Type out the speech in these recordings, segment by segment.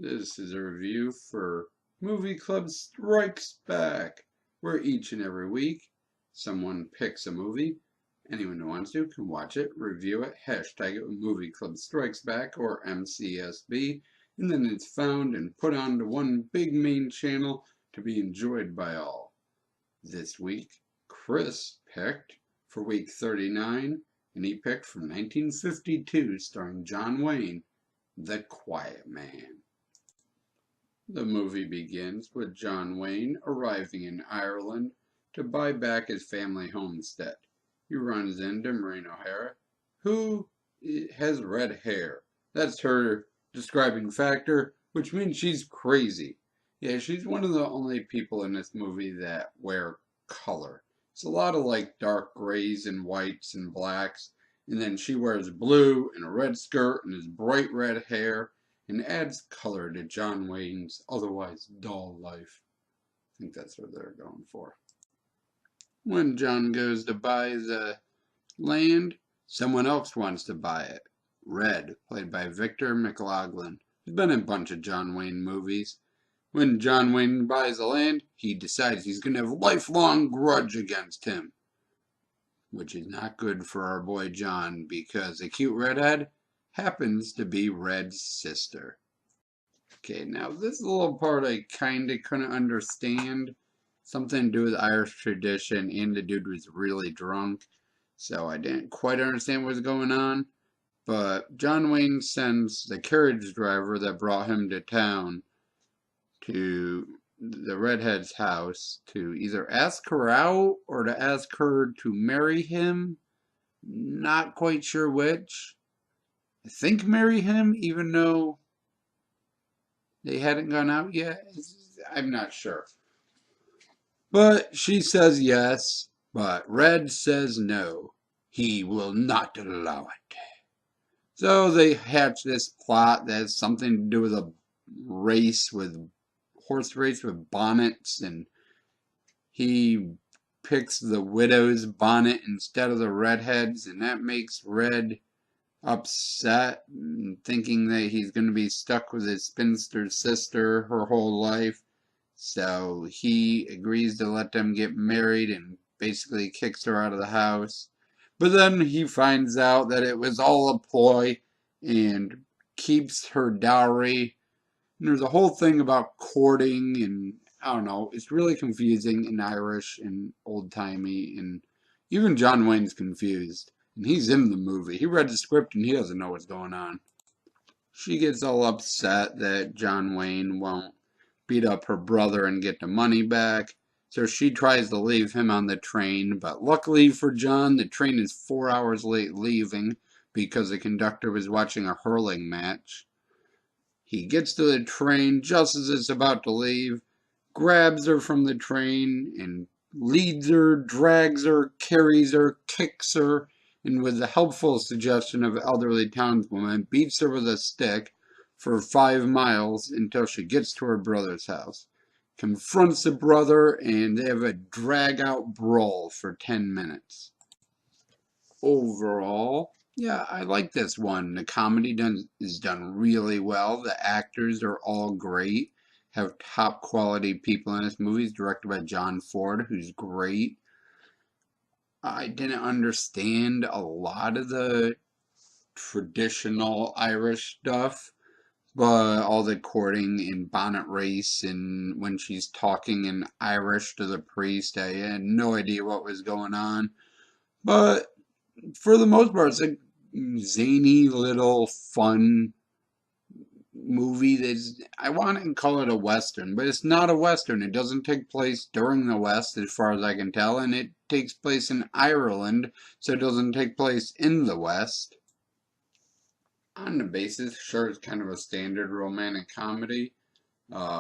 This is a review for Movie Club Strikes Back, where each and every week someone picks a movie. Anyone who wants to can watch it, review it, hashtag it with Movie Club Strikes Back or MCSB, and then it's found and put onto one big main channel to be enjoyed by all. This week, Chris picked for week 39, and he picked from 1952, starring John Wayne, The Quiet Man. The movie begins with John Wayne arriving in Ireland to buy back his family homestead. He runs into Maureen O'Hara, who has red hair. That's her describing factor, which means she's crazy. Yeah, she's one of the only people in this movie that wear color. It's a lot of like dark grays and whites and blacks, and then she wears blue and a red skirt and his bright red hair, and adds color to John Wayne's otherwise dull life. I think that's what they're going for. When John goes to buy the land, someone else wants to buy it. Red, played by Victor McLaglen, has been in a bunch of John Wayne movies. When John Wayne buys the land, he decides he's going to have a lifelong grudge against him, which is not good for our boy John because the cute redhead happens to be Red's sister. Okay, now this little part I kinda couldn't understand. Something to do with Irish tradition, and the dude was really drunk, so I didn't quite understand what was going on. But John Wayne sends the carriage driver that brought him to town to the redhead's house to either ask her out or to ask her to marry him. Not quite sure which. I think marry him, even though they hadn't gone out yet. I'm not sure. But she says yes, but Red says no. He will not allow it. So they hatch this plot that has something to do with a horse race with bonnets, and he picks the widow's bonnet instead of the redhead's, and that makes Red upset and thinking that he's going to be stuck with his spinster sister her whole life. So he agrees to let them get married and basically kicks her out of the house. But then he finds out that it was all a ploy and keeps her dowry. And there's a whole thing about courting, and I don't know, it's really confusing in Irish and old-timey, and even John Wayne's confused. And he's in the movie. He read the script and he doesn't know what's going on. She gets all upset that John Wayne won't beat up her brother and get the money back. So she tries to leave him on the train, but luckily for John, the train is 4 hours late leaving because the conductor was watching a hurling match. He gets to the train just as it's about to leave, grabs her from the train, and leads her, drags her, carries her, kicks her, and with the helpful suggestion of an elderly townswoman, beats her with a stick for 5 miles until she gets to her brother's house, confronts the brother, and they have a drag-out brawl for 10 minutes. Overall, yeah, I like this one. The comedy is done really well. The actors are all great. Have top quality people in this movie. It's directed by John Ford, who's great. I didn't understand a lot of the traditional Irish stuff, but all the courting and bonnet race and when she's talking in Irish to the priest, I had no idea what was going on. But for the most part, it's a zany little fun movie that's, I want to call it a Western, but it's not a Western. It doesn't take place during the West as far as I can tell, and it takes place in Ireland, so it doesn't take place in the West. On the basis, sure, it's kind of a standard romantic comedy.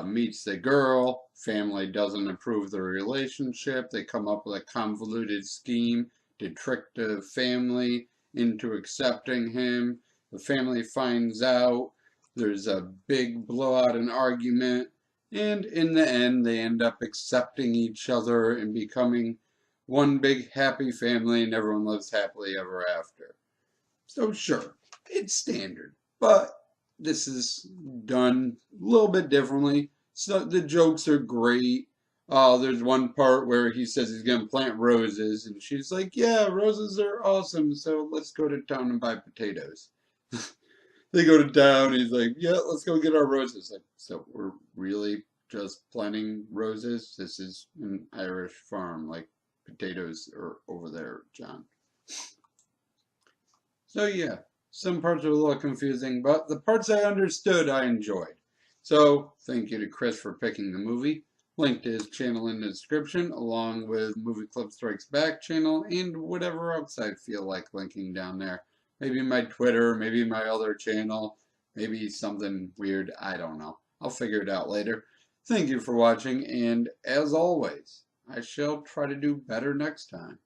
Meets the girl, family doesn't approve the relationship, they come up with a convoluted scheme to trick the family into accepting him. The family finds out, there's a big blowout and argument, and in the end they end up accepting each other and becoming one big happy family, and everyone lives happily ever after. So sure, it's standard, but this is done little bit differently. So the jokes are great. There's one part where he says he's gonna plant roses, and she's like, "Yeah, roses are awesome. So let's go to town and buy potatoes." They go to town. He's like, "Yeah, let's go get our roses." Like, so we're really just planting roses? This is an Irish farm. Like, potatoes are over there, John. So yeah, some parts are a little confusing, but the parts I understood, I enjoyed. So thank you to Chris for picking the movie. Link to his channel in the description, along with Movie Club Strikes Back channel and whatever else I feel like linking down there. Maybe my Twitter, maybe my other channel, maybe something weird. I don't know. I'll figure it out later. Thank you for watching, and as always, I shall try to do better next time.